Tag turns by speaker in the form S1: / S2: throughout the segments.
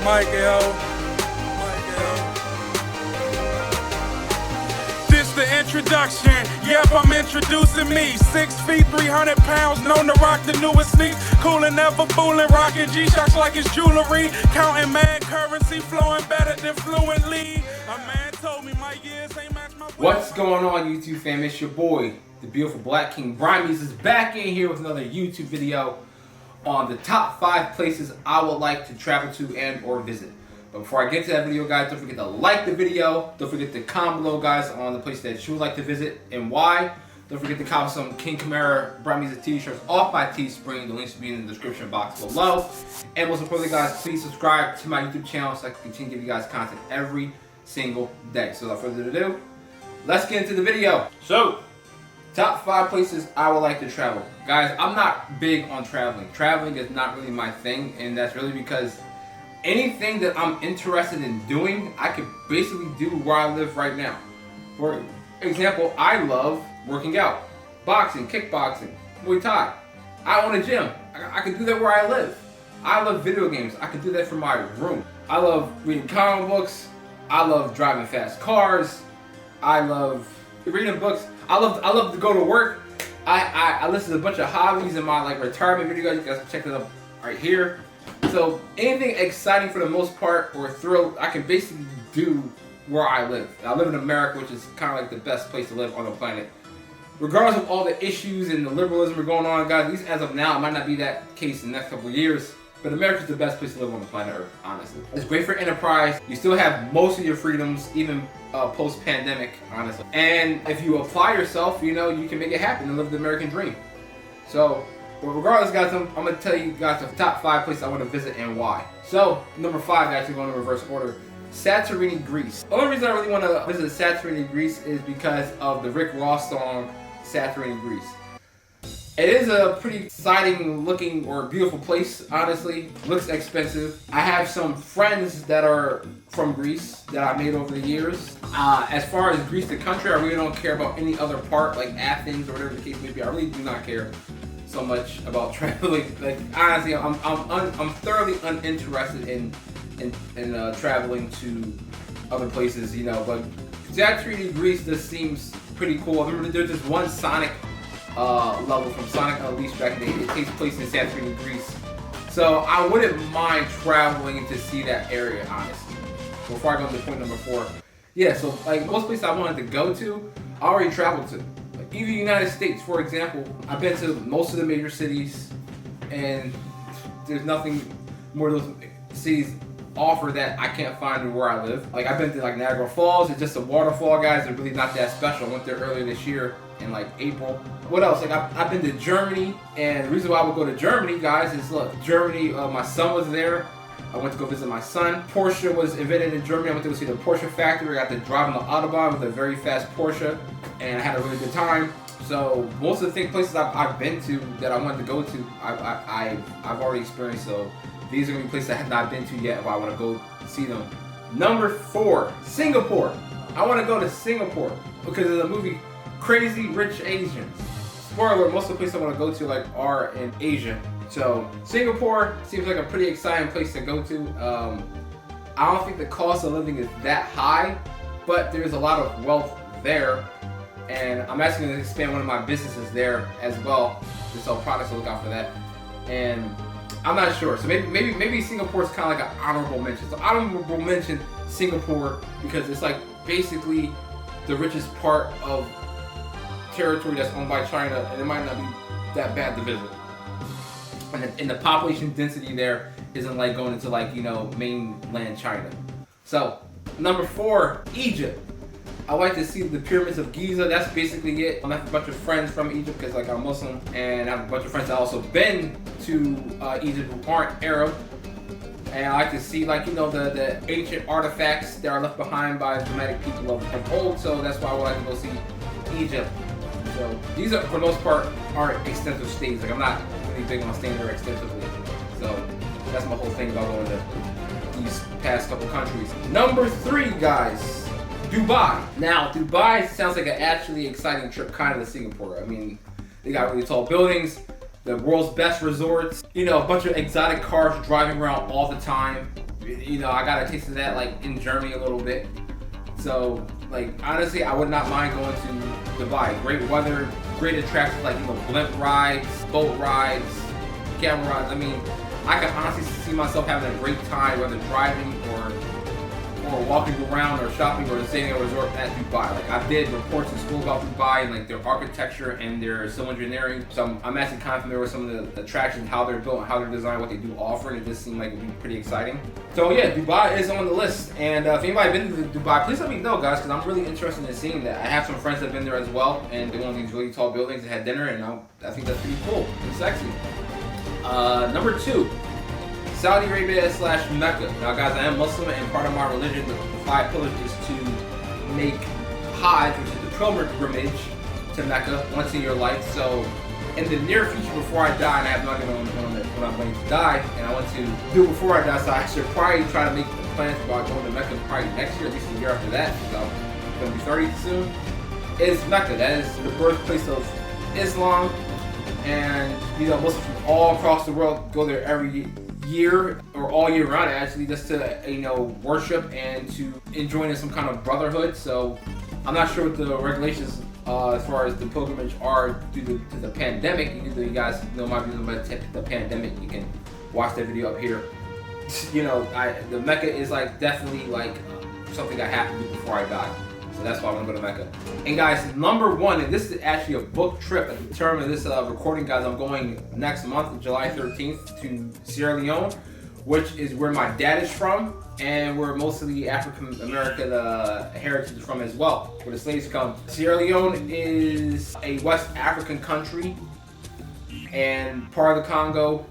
S1: This the introduction. Yep, I'm introducing me. 6 feet, 300 pounds, known to rock the newest sneaks. Coolin', never fooling, rocking G-Shocks like it's jewelry. Counting mad currency, flowing better than fluently. A man told me my years ain't match my.
S2: What's going on, YouTube fam? It's your boy, the beautiful Black King Brimies, is back in here with another YouTube video on the top 5 places I would like to travel to and or visit. But before I get to that video, guys, don't forget to like the video. Don't forget to comment below, guys, on the place that you would like to visit and why. Don't forget to cop some King Kamara Brimies t-shirts off my Teespring. The links will be in the description box below. And most importantly, guys, please subscribe to my YouTube channel so I can continue to give you guys content every single day. So without further ado, let's get into the video. So, top 5 places I would like to travel. Guys, I'm not big on traveling. Traveling is not really my thing, and that's really because anything that I'm interested in doing, I could basically do where I live right now. For example, I love working out. Boxing, kickboxing, Muay Thai. I own a gym. I can do that where I live. I love video games. I can do that from my room. I love reading comic books. I love driving fast cars. I love reading books. I love to go to work. I listen to a bunch of hobbies in my retirement videos. You guys can check that up right here. So anything exciting for the most part or thrill, I can basically do where I live. I live in America, which is kind of like the best place to live on the planet. Regardless of all the issues and the liberalism that are going on, guys, at least as of now, it might not be that case in the next couple of years. But America's the best place to live on the planet Earth, honestly. It's great for enterprise. You still have most of your freedoms, even post-pandemic, honestly. And if you apply yourself, you know, you can make it happen and live the American dream. So, but regardless, guys, I'm going to tell you guys the top 5 places I want to visit and why. So, number 5, actually going in reverse order. Santorini, Greece. The only reason I really want to visit Santorini, Greece is because of the Rick Ross song, Santorini, Greece. It is a pretty exciting looking or beautiful place, honestly. Looks expensive. I have some friends that are from Greece that I made over the years. As far as Greece, the country, I really don't care about any other part, like Athens or whatever the case may be. I really do not care so much about traveling. Like, honestly, I'm thoroughly uninterested in traveling to other places, you know. But Santorini, Greece, this seems pretty cool. I remember there's this one Sonic level from Sonic Unleashed back in the day. It takes place in Santorini, Greece. So I wouldn't mind traveling to see that area, honestly. Before I go to point number 4. Yeah, so like most places I wanted to go to, I already traveled to. Like even the United States, for example, I've been to most of the major cities, and there's nothing more those cities offer that I can't find where I live. Like I've been to like Niagara Falls. It's just a waterfall, guys. They're really not that special. I went there earlier this year in like April. What else? Like I've been to Germany, and the reason why I would go to Germany, guys, is look, Germany. My son was there. I went to go visit my son. Porsche was invented in Germany. I went to go see the Porsche factory. I got to drive on the Autobahn with a very fast Porsche, and I had a really good time. So most of the places I've been to that I wanted to go to, I've already experienced. So these are going to be places I have not been to yet, but I want to go see them. Number 4, Singapore. I want to go to Singapore because of the movie Crazy Rich Asians. Spoiler alert, most of the places I want to go to are in Asia. So Singapore seems like a pretty exciting place to go to. I don't think the cost of living is that high, but there's a lot of wealth there. And I'm actually going to expand one of my businesses there as well to sell products, so look out for that. And I'm not sure. So maybe Singapore is kind of like an honorable mention. So honorable mention Singapore because it's like basically the richest part of territory that's owned by China, and it might not be that bad to visit. And the population density there isn't like going into like, you know, mainland China. So number 4, Egypt. I like to see the pyramids of Giza. That's basically it. I have a bunch of friends from Egypt because like I'm Muslim, and I have a bunch of friends that also been to Egypt who aren't Arab. And I like to see like, you know, the ancient artifacts that are left behind by dramatic people of old. So that's why I would like to go see Egypt. So these are, for the most part, aren't extensive stays. Like I'm not really big on staying there extensively. So that's my whole thing about going to these past couple countries. Number 3, guys. Dubai. Now, Dubai sounds like an actually exciting trip, kind of to Singapore. I mean, they got really tall buildings, the world's best resorts, you know, a bunch of exotic cars driving around all the time. You know, I got a taste of that like in Germany a little bit. So like honestly, I would not mind going to Dubai. Great weather, great attractions like, you know, blimp rides, boat rides, camera rides. I mean, I can honestly see myself having a great time whether driving or walking around or shopping or staying at a resort at Dubai. Like I did reports in school about Dubai and like their architecture and their civil engineering. So I'm actually kind of familiar with some of the attractions, how they're built, how they're designed, what they do offer, and it just seemed like it would be pretty exciting. So yeah, Dubai is on the list. And if anybody been to Dubai, please let me know, guys, because I'm really interested in seeing that. I have some friends that have been there as well, and they went on these really tall buildings and had dinner, and I think that's pretty cool and sexy. Number 2. Saudi Arabia / Mecca. Now guys, I am Muslim and part of my religion, the 5 pillars, is to make Hajj, which is the pilgrimage to Mecca, once in your life. So in the near future, before I die, and I have no idea when I'm going to die, and I want to do it before I die, so I should probably try to make plans about going to Mecca probably next year, at least a year after that, because I'm going to be 30 soon, is Mecca. That is the birthplace of Islam, and you know, Muslims from all across the world go there every year or all year round actually, just to, you know, worship and to enjoy some kind of brotherhood. So I'm not sure what the regulations as far as the pilgrimage are due to the pandemic. You guys know my views about the pandemic. You can watch that video up here. You know, the Mecca is like definitely like something I have to do before I die. So that's why I'm gonna go to Mecca. And guys, number 1, and this is actually a book trip. At the term of this recording, guys, I'm going next month, July 13th, to Sierra Leone, which is where my dad is from, and where most of the African American heritage is from as well, where the slaves come. Sierra Leone is a West African country and part of the Congo,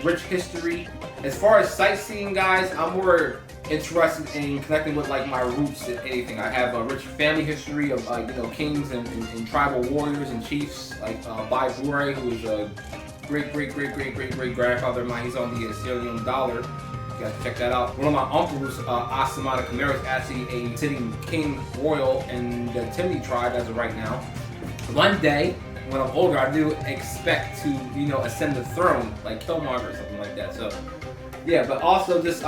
S2: rich history. As far as sightseeing, guys, I'm more interested in connecting with like my roots than anything. I have a rich family history of like, you know, kings and tribal warriors and chiefs, like Bai Bure, who is a great grandfather of mine. He's on the Sierra Leone dollar. You guys can check that out. One of my uncles, Asamana Kamara, is actually a sitting king royal in the Timni tribe as of right now. One day, when I'm older, I do expect to, you know, ascend the throne, like Killmonger or something like that. So yeah, but also just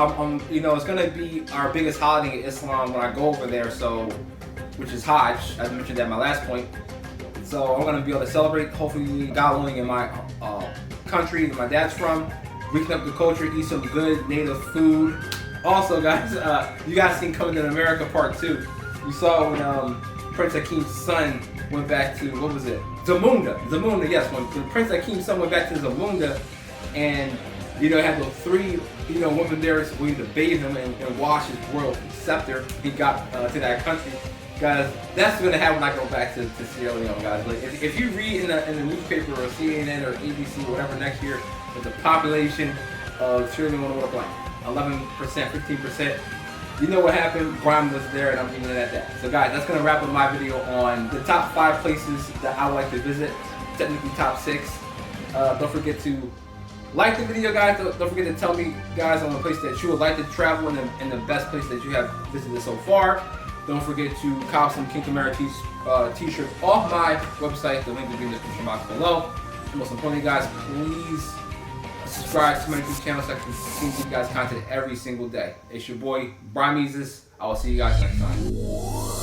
S2: you know, it's gonna be our biggest holiday in Islam when I go over there. So, which is Hajj, as I mentioned at my last point. So I'm gonna be able to celebrate, hopefully, God willing, in my country that my dad's from. Reconnect the culture, eat some good native food. Also, guys, you guys seen Coming to America Part 2. You saw when Prince Hakim's son went back to, what was it? Zamunda, yes. When Prince Hakim's son went back to Zamunda, and you know, had those 3, you know, women there waiting to bathe him and wash his royal scepter. He got to that country. Guys, that's going to happen when I go back to Sierra Leone, guys. Like, if you read in the newspaper or CNN or ABC or whatever next year, that the population of Sierra Leone will blank, 11%, 15%, you know what happened? Grime was there, and I'm leaving it at that. So guys, that's going to wrap up my video on the top 5 places that I would like to visit. Technically top 6. Don't forget to like the video, guys. Don't forget to tell me, guys, on the place that you would like to travel and the best place that you have visited so far. Don't forget to cop some King Kamara t-shirts off my website. The link will be in the description box below. And most importantly, guys, please subscribe to my YouTube channel so I can continue to give you guys content every single day. It's your boy, Brian Meezus. I will see you guys next time.